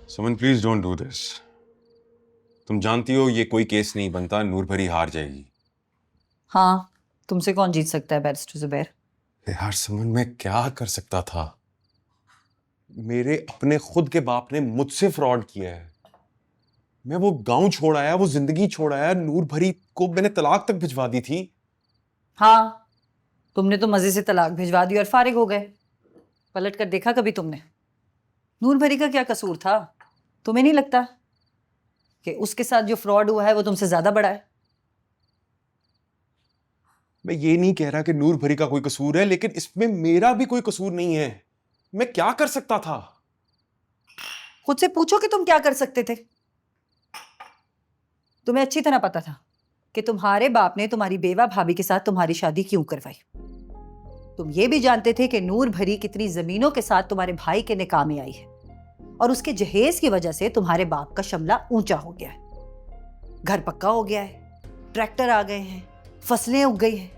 Summon please don't do this. तुम जानती हो ये कोई केस नहीं बनता, नूर भरी हार जाएगी। हाँ, तुमसे कौन जीत सकता है बैरिस्टर जुबैर। यार समन, मैं क्या कर सकता था? मेरे अपने खुद के बाप ने मुझसे फ्रॉड किया है। मैं वो गांव छोड़ आया, वो जिंदगी छोड़ आया, नूर भरी को मैंने तलाक तक भिजवा दी थी। हाँ, तुमने तो मजे से तलाक भिजवा दी और फारिग हो गए। पलट कर देखा कभी तुमने? नूर भरी का क्या कसूर था? तुम्हें नहीं लगता कि उसके साथ जो फ्रॉड हुआ है वो तुमसे ज्यादा बड़ा है? मैं ये नहीं कह रहा कि नूर भरी का कोई कसूर है, लेकिन इसमें मेरा भी कोई कसूर नहीं है। मैं क्या कर सकता था? खुद से पूछो कि तुम क्या कर सकते थे। तुम्हें अच्छी तरह पता था कि तुम्हारे बाप ने तुम्हारी बेवा भाभी के साथ तुम्हारी शादी क्यों करवाई। तुम ये भी जानते थे कि नूर भरी कितनी जमीनों के साथ तुम्हारे भाई के निकाह में आई है और उसके जहेज की वजह से तुम्हारे बाप का शमला ऊंचा हो गया है, घर पक्का हो गया है, ट्रैक्टर आ गए हैं, फसलें उग गई हैं।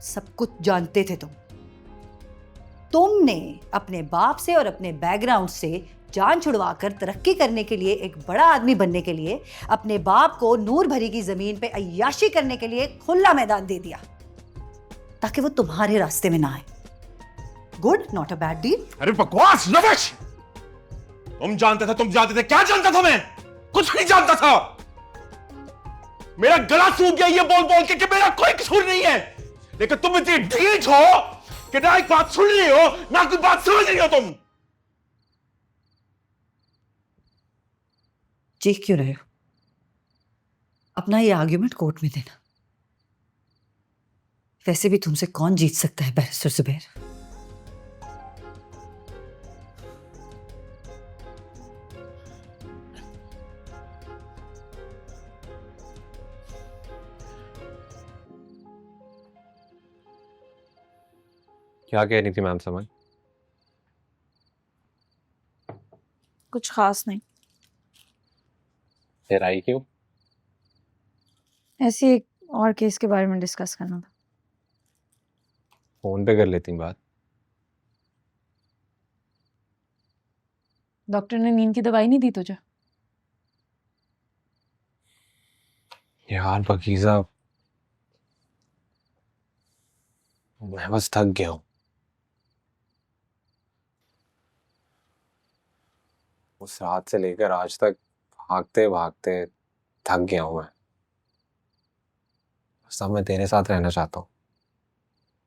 सब कुछ जानते थे तुमने अपने बाप से और अपने बैकग्राउंड से जान छुड़वाकर तरक्की करने के लिए, एक बड़ा आदमी बनने के लिए, अपने बाप को नूर भरी की जमीन पे अय्याशी करने के लिए खुला मैदान दे दिया ताकि वो तुम्हारे रास्ते में ना आए। Good, not a bad deal. अरे बकवास लविश! तुम जानते थे क्या जानता था मैं? कुछ नहीं जानता था। मेरा गला सूख गया ये बोल बोल के कि मेरा कोई कसूर नहीं है। लेकिन तुम इतनी ढीठ हो कि ना एक बात सुन रही हो, ना कोई बात समझ रही हो तुम। चीख क्यों रहे हो? अपना ये आर्ग्यूमेंट कोर्ट में देना। वैसे भी तुमसे कौन जीत सकता है बैरिस्टर जुबैर। क्या कह रही थी मैम समन? कुछ खास नहीं, फिर आई क्यों? ऐसे ही एक और केस के बारे में डिस्कस करना था। फोन पे कर लेती बात। डॉक्टर ने नींद की दवाई नहीं दी तुझे? यार बकीजा, मैं बस थक गया हूँ। उस रात से लेकर आज तक भागते भागते थक गया हूँ मैं। बस अब मैं तेरे साथ रहना चाहता हूँ,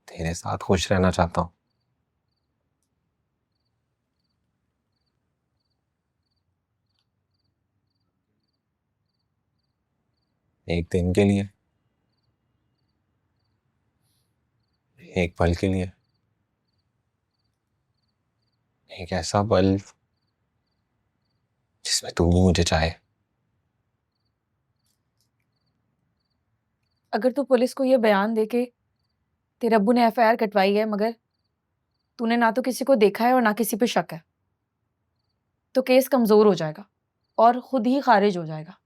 तेरे साथ खुश रहना चाहता हूँ। एक दिन के लिए, एक पल के लिए, एक ऐसा पल जिसमें तू भी मुझे चाहे। अगर तू पुलिस को ये बयान दे के तेरे अब्बू ने एफआईआर कटवाई है, मगर तूने ना तो किसी को देखा है और ना किसी पे शक है, तो केस कमजोर हो जाएगा और खुद ही खारिज हो जाएगा।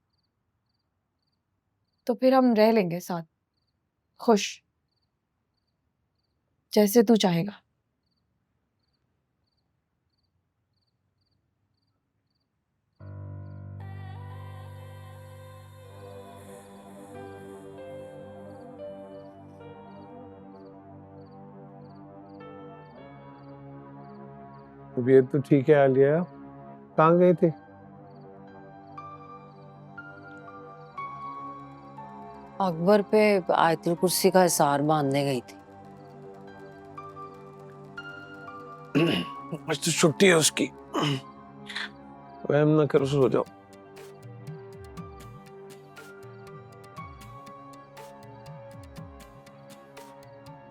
तो फिर हम रह लेंगे साथ, खुश, जैसे तू चाहेगा। तबीयत तो ठीक है आलिया। कहाँ गई थी? अकबर पे आयतुल कुर्सी का हिसार बांधने गई थी। आज तो छुट्टी है उसकी। वहम ना करो, सो जाओ।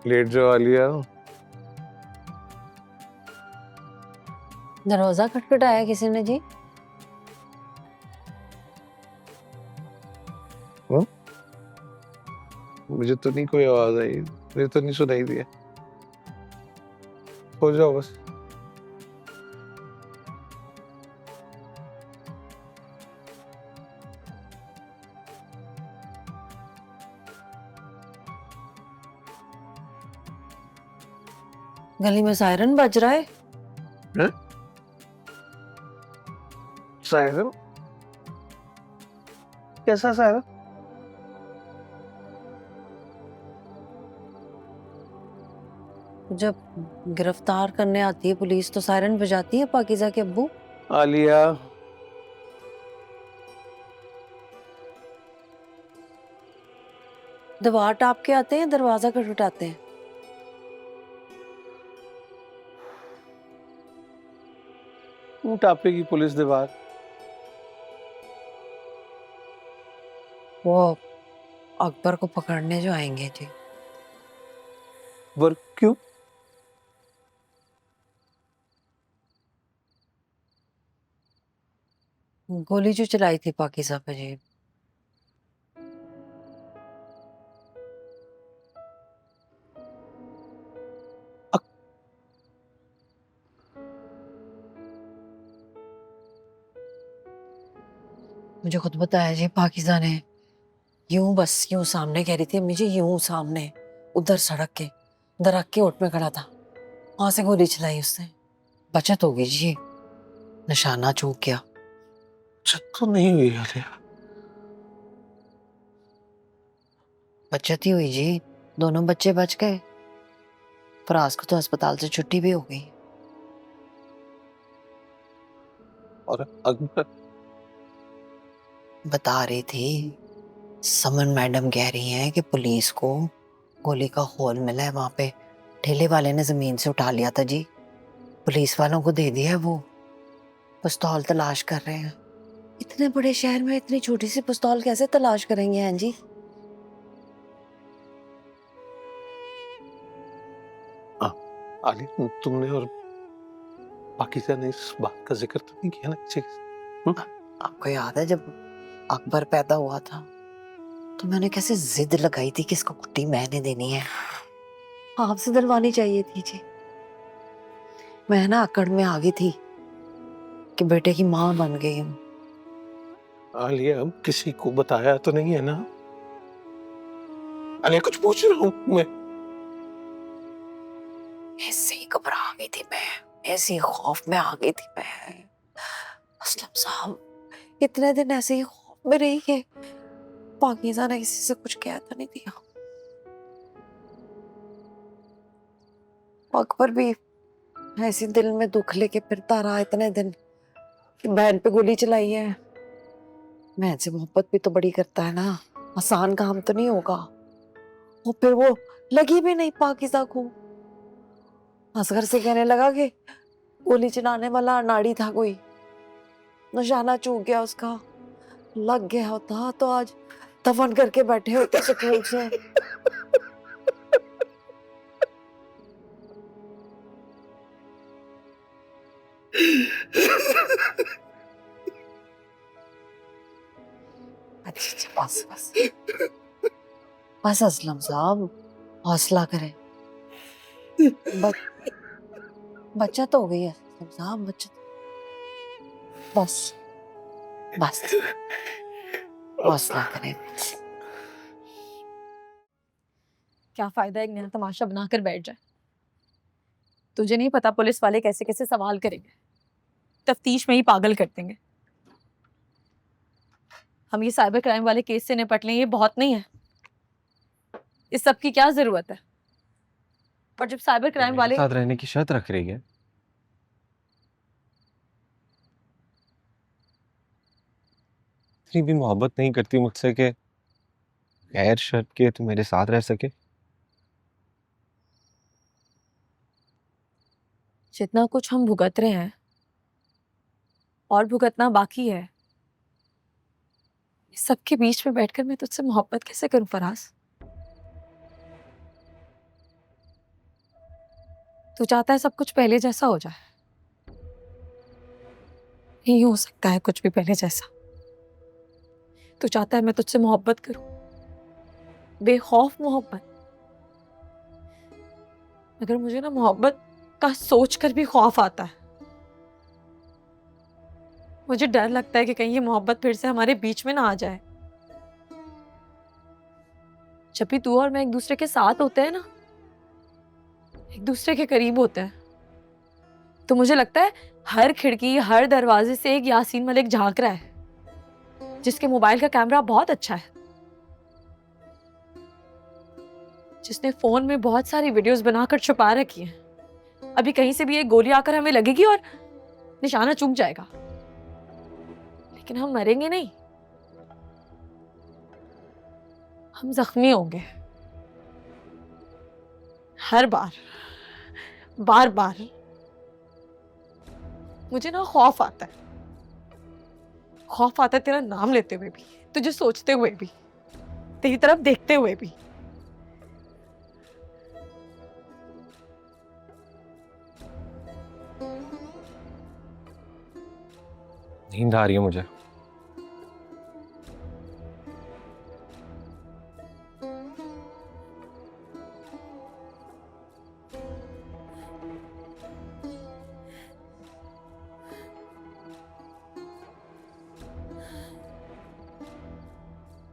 लेट जाओ आलिया। दरवाजा खटखटाया किसी ने जी? मुझे तो नहीं कोई आवाज आई, मुझे तो नहीं सुनाई दिया। सो जाओ बस। गली में सायरन बज रहा है। हैं? सायरन, कैसा सायरन? जब गिरफ्तार करने आती है पुलिस तो सायरन बजाती है पाकीज़ा के अब्बू। आलिया, दीवार टाप के आते हैं, दरवाजा खटखटाते हैं। क्यों टापेगी पुलिस दीवार? वो अकबर को पकड़ने जो आएंगे जी। वर क्यों? गोली जो चलाई थी पाकीज़ा पे जी। मुझे खुद बताया जी पाकीज़ा ने। यूं बस यूं सामने कह रही थी अम्मी जी, यूं सामने उधर सड़क के दरख्त के ओट में खड़ा था, वहां से गोली चलाई उसने। बचत हो गई जी, निशाना चूक गया। बचत तो नहीं हुई आलिया। बचत ही हुई जी, दोनों बच्चे बच गए। फराज को तो अस्पताल से छुट्टी भी हो गई। और अकबर? बता रही थी, समन मैडम कह रही हैं कि पुलिस को गोली का होल मिला है वहां पे। ठेले वाले ने जमीन से उठा लिया था जी, पुलिस वालों को दे दिया है। वो पिस्तौल तलाश कर रहे हैं। इतने बड़े शहर में इतनी छोटी सी पिस्तौल कैसे तलाश करेंगे हैं जी? आलिया, तुमने और पाकीज़ा ने इस बात का जिक्र तो नहीं किया ना किसी के? आपको याद है जब अकबर पैदा हुआ था तो मैंने कैसे जिद लगाई थी कि इसको कुट्टी मैंने देनी है। आपसे दिलवानी चाहिए थी जी। मैं ना अकड़ में आ गई थी कि बेटे की माँ बन गई हूँ। आलिया, अब किसी को बताया तो नहीं है ना? आलिया, कुछ पूछ रहा हूँ मैं। ऐसे ही घबरा गई थी मैं, ऐसे ही खौफ में आ गई थी मैं। असलम साहब इतने दिन ऐसे ही खौफ में रही है, पाकीज़ा ने किसी से कुछ कह तो नहीं दिया। अकबर भी ऐसे दिल में दुख लेके फिरता रहा इतने दिन कि बहन पे गोली चलाई है। बहन से मोहब्बत भी तो बड़ी करता है ना, आसान काम तो नहीं होगा। और फिर वो लगी भी नहीं पाकीज़ा को। असगर से कहने लगा कि गोली चलाने वाला अनाड़ी था कोई, निशाना चूक गया उसका। लग गया होता तो आज दफन करके बैठे होते सुकून से। अच्छा बस बस बस असलम साहब, हौसला करें। बचत हो गई है असलम साहब, बचत। बस बस हौसला करें। क्या फायदा एक नया तमाशा बनाकर बैठ जाए। तुझे नहीं पता पुलिस वाले कैसे कैसे सवाल करेंगे, तफ्तीश में ही पागल कर देंगे। हम ये साइबर क्राइम वाले केस से निपट लें, ये बहुत नहीं है। इस सब की क्या जरूरत है? और जब साइबर क्राइम मेरे वाले साथ रहने की शर्त रख रही है। इतनी भी मोहब्बत नहीं करती मुझसे कि गैर शर्त के तू मेरे साथ रह सके? जितना कुछ हम भुगत रहे हैं और भुगतना बाकी है, इस सबके बीच में बैठकर मैं तुझसे मोहब्बत कैसे करूं फराज? तू चाहता है सब कुछ पहले जैसा हो जाए। नहीं हो सकता है कुछ भी पहले जैसा। तू चाहता है मैं तुझसे मोहब्बत करूं, बेखौफ मोहब्बत। मगर मुझे ना मोहब्बत का सोचकर भी खौफ आता है। मुझे डर लगता है कि कहीं ये मोहब्बत फिर से हमारे बीच में ना आ जाए। जब भी तू और मैं एक दूसरे के साथ होते हैं ना, एक दूसरे के करीब होते हैं, तो मुझे लगता है हर खिड़की हर दरवाजे से एक यासीन मलिक झांक रहा है, जिसके मोबाइल का कैमरा बहुत अच्छा है, जिसने फोन में बहुत सारी वीडियोस बनाकर छुपा रखी हैं। अभी कहीं से भी एक गोली आकर हमें लगेगी और निशाना चूक जाएगा, लेकिन हम मरेंगे नहीं, हम जख्मी होंगे। हर बार बार बार मुझे ना खौफ आता है, खौफ आता है तेरा नाम लेते हुए भी, तुझे सोचते हुए भी, तेरी तरफ देखते हुए भी। नींद आ रही है मुझे।